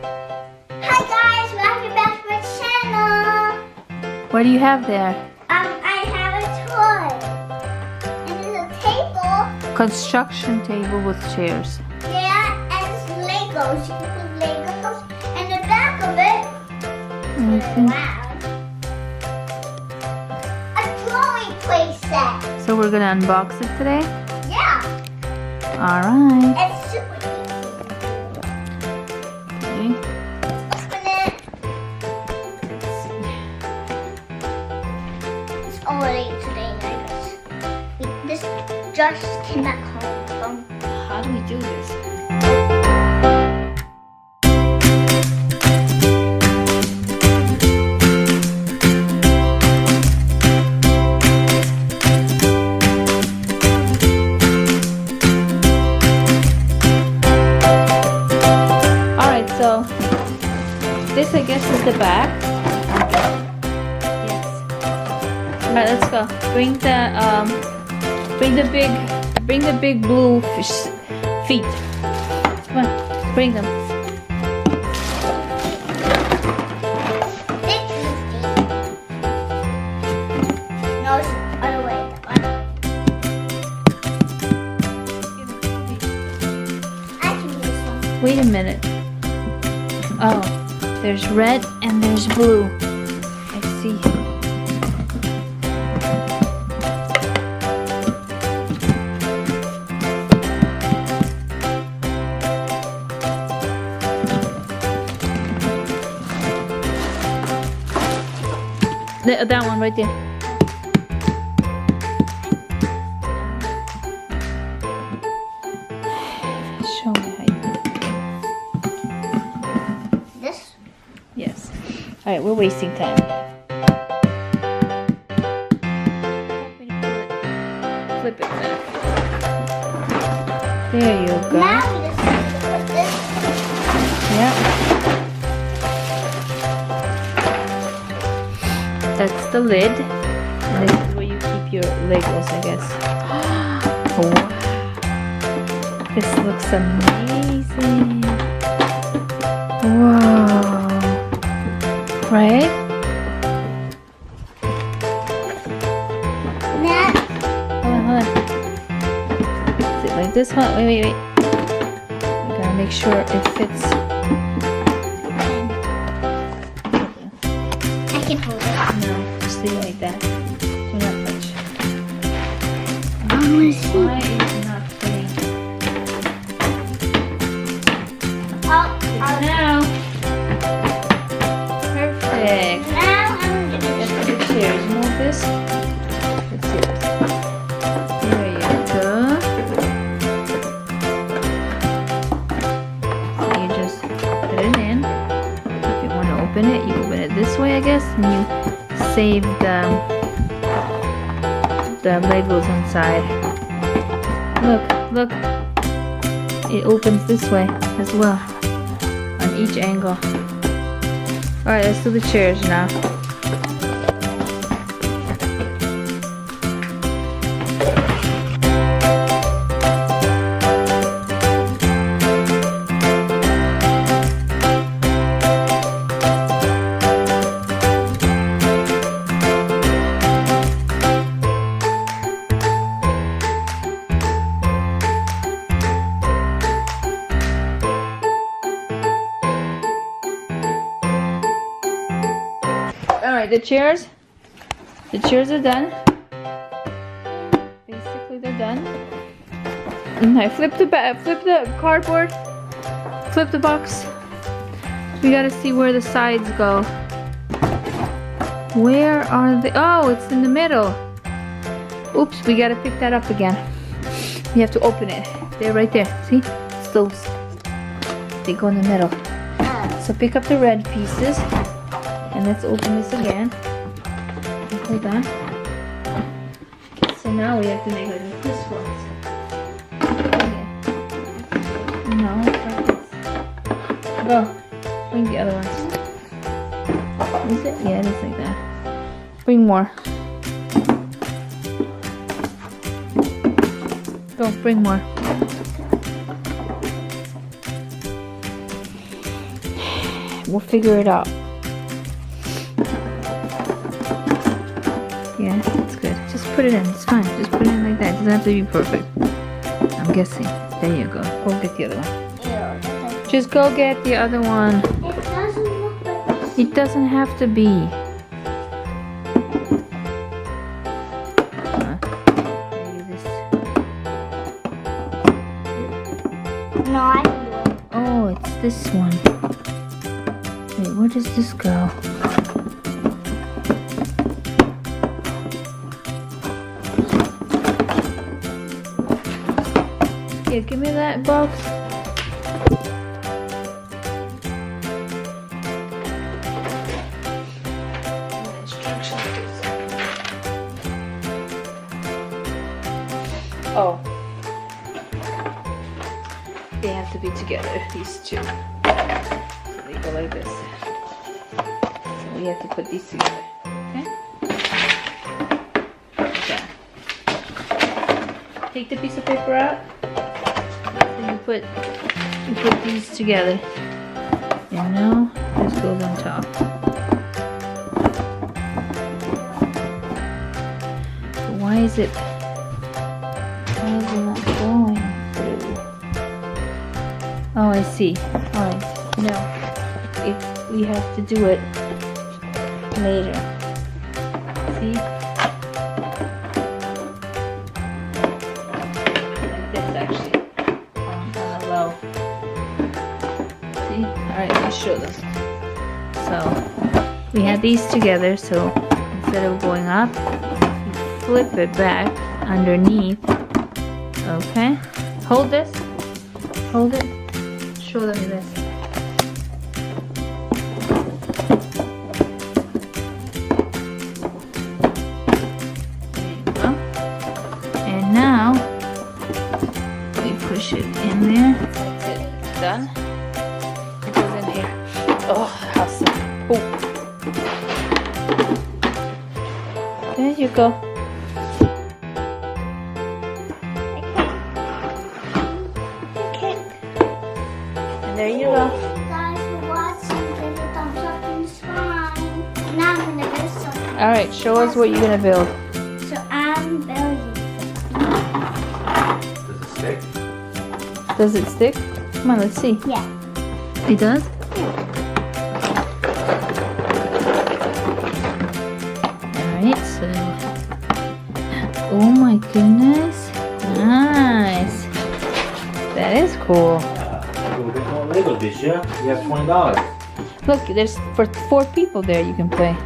Hi guys, welcome back to my channel. What do you have there? I have a toy. And it's a table. Construction table with chairs. Yeah, and it's Legos. You can put Legos. And the back of it. Wow. A drawing play set. So we're gonna unbox it today? Yeah. Alright. It's super easy. Okay. Open it. It's all late today, guys. This just came back home from. How do we do this? So this, I guess, is the back. Yes. All right, let's go. Bring the big blue fish feet. Come on, bring them. No, it's the other way. I can use one. Wait a minute. Oh, there's red and there's blue. I see. That one right there. Show me how you do it. This? Yes. All right, we're wasting time. Flip it back. There you go. Now we just have to put this. Yep. That's the lid. And this is where you keep your Legos, I guess. Oh, wow. This looks amazing. Whoa. Right? Now, Hold on. Is it like this one? Wait. We gotta make sure it fits. I can hold it. No, just leave it like that. Do not touch. I want to see. Why is it not fitting? Now. Perfect. Now I'm gonna Let's put the chairs. Move this. That's it. There you go. So you just put it in. If you want to open it, you open it this way, I guess, and you save the Legos inside. Look. It opens this way as well, on each angle. Alright, let's do the chairs now. Alright, the chairs are done. Basically, they're done. And I flip the cardboard, flip the box. We gotta see where the sides go. Where are they? Oh, it's in the middle. Oops, we gotta pick that up again. You have to open it. They're right there. See? It's those. They go in the middle. So pick up the red pieces. And let's open this again. Hold on. So now we have to make it with this one. Okay. No, like this. Go. Bring the other ones. Is it? Yeah, it is like that. Bring more. Go, bring more. We'll figure it out. Yeah, it's good. Just put it in. It's fine. Just put it in like that. It doesn't have to be perfect. I'm guessing. There you go. Go get the other one. Just go get the other one. It doesn't look like this. It doesn't have to be. Maybe this. No, I can do it. Oh, it's this one. Wait, where does this go? Here, give me that box. Oh. They have to be together, these two. So they go like this. So we have to put these together. Okay? Like that. Take the piece of paper out. Then you put these together. And now this goes on top. So why is it not going through? Oh, I see. Alright. No. We have to do it later. See? Like this actually. On a low. See? Alright, let me show them. So we had these together, so instead of going up, you flip it back underneath. Okay, hold this, hold it, show them this. There you go. And now, we push it in there. That's it, it's done. It goes in here. Oh, how simple. Oh. There you go. There you go. Thank you guys for watching. Give a thumbs up and subscribe. Now I'm gonna do something. Alright, show us what you're gonna build. So I'm building. Does it stick? Does it stick? Come on, let's see. Yeah. It does? Alright, so. Oh my goodness. Nice. That is cool. We'll get more Lego this year. You have $20. Look, there's for 4 people there you can play.